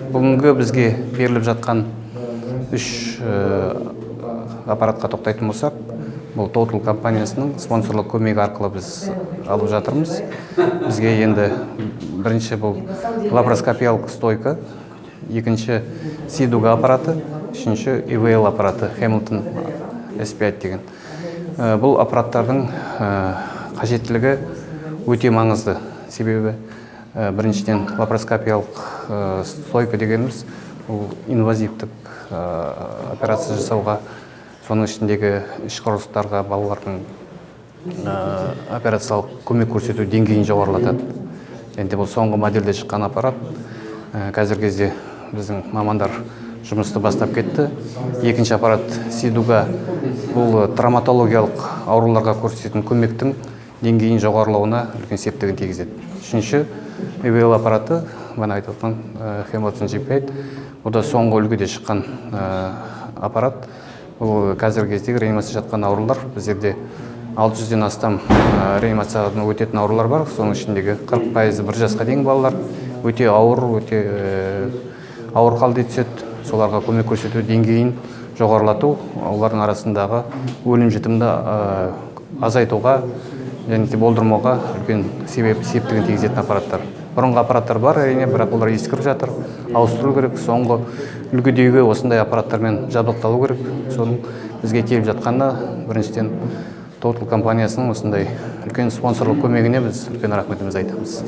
Бүгінгі бізге беріліп жатқан үш аппаратқа тоқтайтын болсақ, бұл Total компаниясының спонсорлық көмегі арқылы біз алып жатырмыз. Бізге енді бірінші бұл лапароскопиялық стойка, екінші Сидуга аппараты, үшінші ИВЛ аппараты, Hamilton S5 деген. Бұл аппараттардың қажеттілігі өте маңызды. Себебі біріншіден лапароскопиялық стойка дегеніміз бұл инвазивтік операция жасауға, соның ішіндегі іш құрылыстарға балалардың операциялық көмек көрсету деңгейін жоғарылатады. Енді бұл соңғы модельде шыққан аппарат. Қазіргі кезде біздің мамандар жұмысты бастап кетті. Екінші аппарат Сидуга бұл травматологиялық ауруларға көрсететін көмектің деңгейін жоғарылауына үлкен септігін тигізеді. Үшінші ИВЛ аппараты, мен айтып отқан Hamilton G5, бұл да соңғы үлгіде шыққан аппарат. Бұл қазіргі кездегі реанимация жатқан аурулар, біздерде 600-ден астам реанимациядан өтетін аурулар бар. Соның ішіндегі 40% бір жасқа дейін балалар өте ауыр, өте ауыр халде түседі. Соларға көмек көрсету деңгейін жоғарылату, олардың арасындағы өлім жітімді азайтуға және болдырмауға үлкен септігін тигізетін аппараттар. Бұрынғы аппараттар бар, әрине, бірақ олар ескіріп жатыр, ауыстыру керек. Соңғы үлгідегі осындай аппараттармен жабдықталу керек. Соның бізге келіп жатқанда біріншіден Total компаниясының осындай үлкен спонсорлық көмегіне біз үлкен рахметімізді айтамыз.